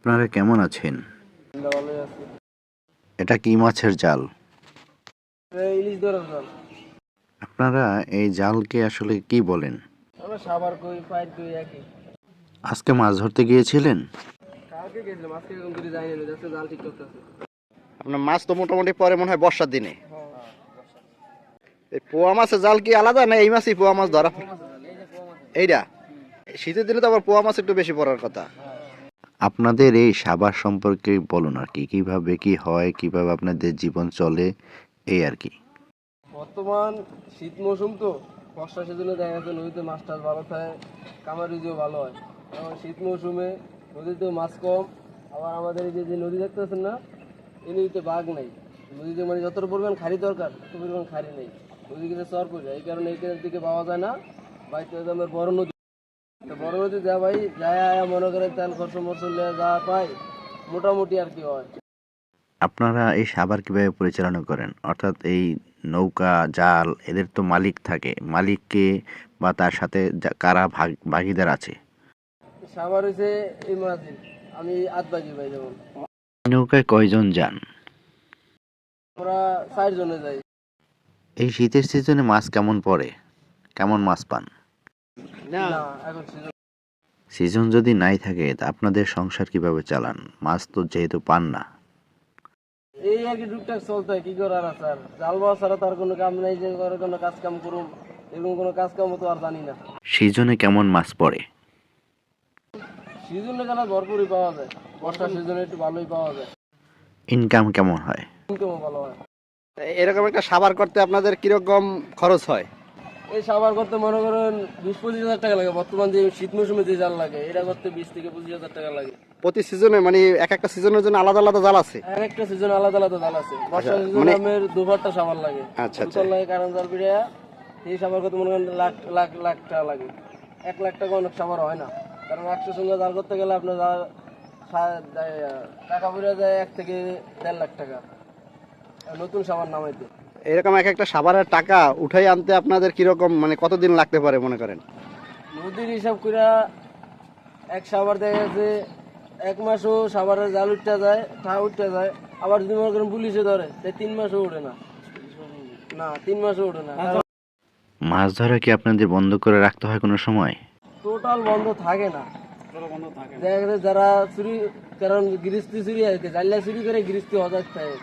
আপনারা কেমন আছেন? আমরা ভালোই আছি। এটা কি মাছের জাল? ইলিশ ধরার জাল। আপনারা এই জালকে আসলে কি বলেন? আমরা সাবার কই, পাইর কই একই। আজকে মাছ ধরতে গিয়েছিলেন? কালকে গেছিলাম, আজকে এখন করে যাইনি, আজকে জাল ঠিক করতেছে। আপনার মাছ তো মোটামুটি পরে মনে হয় বর্ষার দিনে। এই পোয়া মাছের জাল কি আলাদা না এই মাছই পোয়া মাছ ধরা? এইটা শীতের দিনে তো আবার পোয়া মাছ একটু বেশি পড়ার কথা। আপনাদের এই সাবার সম্পর্কে বলুন আর কি, কিভাবে কি হয়, কিভাবে আপনাদের জীবন চলে, এই আর কি। বর্তমান শীত মৌসুম তো, বর্ষা সিজনে দেখা যাচ্ছে নদীতে মাছ টাছ ভালো থাকে, কামারিজিও ভালো হয়। এখন শীত মৌসুমে নদীতেও মাছ কম, আবার আমাদের এই যে নদী দেখতেছেন না, এই নদীতে বাঘ নেই। নদীতে মানে যত পরিমাণ খাড়ি দরকার তত পরিমাণ খাড়ি নেই, নদী কিন্তু চর পড়ে যায়, এই কারণে এইখানের দিকে পাওয়া যায় না। বাইতে আমার বড় নদী, তো বড় নদী যা ভাই যায় আয়া মনে করেন তেল খরচ মরচল যা পাই মোটামুটি আর কি হয়। আপনারা এই সাবার কিভাবে পরিচালনা করেন? অর্থাৎ এই নৌকা, জাল, এদের তো মালিক থাকে। মালিককে বা তার সাথে কারা ভাগীদার আছে? সাবার হয়েছে এই মাঝি, আমি আতবাজি ভাই। যেমন নৌকায় কয়জন যান? আমরা 4 জনে যাই। এই শীতের সিজনে মাছ কেমন পড়ে? কেমন মাছ পান? না এখন season সিজন যদি নাই থাকে তা আপনাদের সংসার কিভাবে চালান? মাছ তো যেহেতু পান না। এই আর কি টুকটাক চলতে হয়, কি করার আছে আর। জাল বাওয়া ছাড়া তার কোনো কাম নেই যে করে কোনো কাজ কাম করুম, এরকম কোনো কাজ কাম তো আর জানি না। সিজনে কেমন মাছ পড়ে? সিজনে গেলে ভরপুরই পাওয়া যায়, বর্ষার সিজনে একটু ভালোই পাওয়া যায়, ইনকাম কেমন হয়? ইনকামও ভালো হয়। এরকম একটা সাবার করতে আপনাদের কিরকম খরচ হয়? এই সাবার করতে মনে করেন 20-25 হাজার টাকা লাগে। বর্তমান যে শীত মৌসুমে যে জাল লাগে এটা করতে 20 থেকে 25 হাজার টাকা লাগে। প্রতি সিজনে মানে এক একটা সিজনের জন্য আলাদা আলাদা জাল আছে? আর একটা সিজন আলাদা আলাদা জাল আছে। বর্ষার সিজনে মানে- আমার দুবারটা সাবার লাগে। আচ্ছা, আচ্ছা। দুটো লাগে কারণ জাল বিড়া, এই সাবার করতে মনে করেন লাখ লাখ লাখ টাকা লাগে। 1 লাখ টাকা অনেক সাবার হয় না, কারণ 100 সঙ্গে জাল করতে গেলে আপনার টাকা পড়ে যায় 1 থেকে 1.5 লাখ টাকা আর নতুন সাবার নামাইতে। এরকম এক একটা সাবারের টাকা উঠাই আনতে আপনাদের কিরকম মানে কতদিন লাগতে পারে মনে করেন? নদীর হিসাব করে এক সাবার দেখা গেছে 1 মাসও সাবারের জাল উঠতে যায়, ঠা উঠতে যায়। আবার যদি মনে করেন পুলিশে ধরে তাই 3 মাসও ওঠে না, না 3 মাসও ওঠে না। মাছ ধরা কি আপনাদের বন্ধ করে রাখতে হয় কোনো সময়? টোটাল বন্ধ থাকে না, দেখা গেছে যারা চুরি, কারণ গৃহস্থী চুরি আছে, জাল্লা চুরি করে গৃহস্থী হজার থাকে,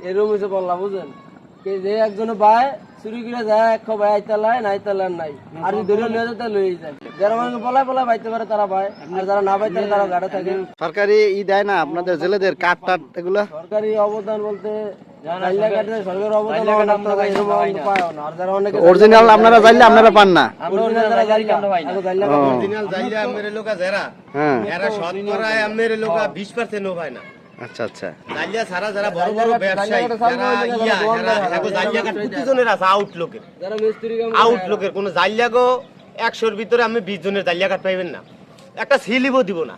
এরকম হয়েছে বললা বুঝেন। যে একজনে বায় চুরি করে যায়, এক ভাই আইতালায় না আইতালার নাই, আর যদি ধরে নিয়ে যায় লয়ে যায়। যারা মানে পলায় পলায় বাইতে পারে তারা পায়, আর যারা না পাইতে তারা গাড়ে থাকে। সরকারি দেয় না আপনাদের জেলেদের কাঠ টাট এগুলা? সরকারি অবদান বলতে জাল্লা কাটে সরকারি অবদান পায় না, আর যারা অনেকে অরিজিনাল আপনারা চাইলে আপনারা পান না? আমরা যারা জাল্লা অরিজিনাল জাইলা আমের লোকা যারা হ্যাঁ, এরা শতকরায় আমের লোকা 20% হয় না। আচ্ছা আচ্ছা। জাইলা ছাড়া যারা বড় বড় ব্যবসায়ী যারা এরা এগো জাইলা কাট প্রতিজনের আছে আউটলুকের। যারা মিস্ত্রি কাম আউটলুকের কোন জাইলা গো 100 এর ভিতরে আমি 20 জনের জাইলা কাট পাইবেন না। একটা সিলিবও দিব না।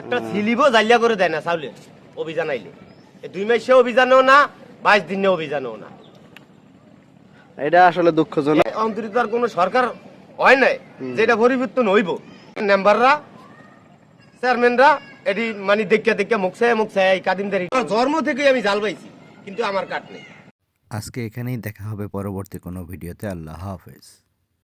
একটা সিলিবও জাইলা করে দেয় না চাউলে অভিযান আইলে। এই 2 মাসে অভিযানও না, 22 দিনে অভিযানও না। এটা আসলে দুঃখজনক। অন্তরিত আর কোনো সরকার হয় নাই যেটা পরিবর্তন হইব। মেম্বাররা, চেয়ারম্যানরা এটি মানে দেখা মুখ চায় এই কাদিমদারি জন্ম থেকেই আমি জাল পাইছি, কিন্তু আমার কাট নেই। আজকে এখানেই দেখা হবে পরবর্তী কোনো ভিডিওতে। আল্লাহ হাফেজ।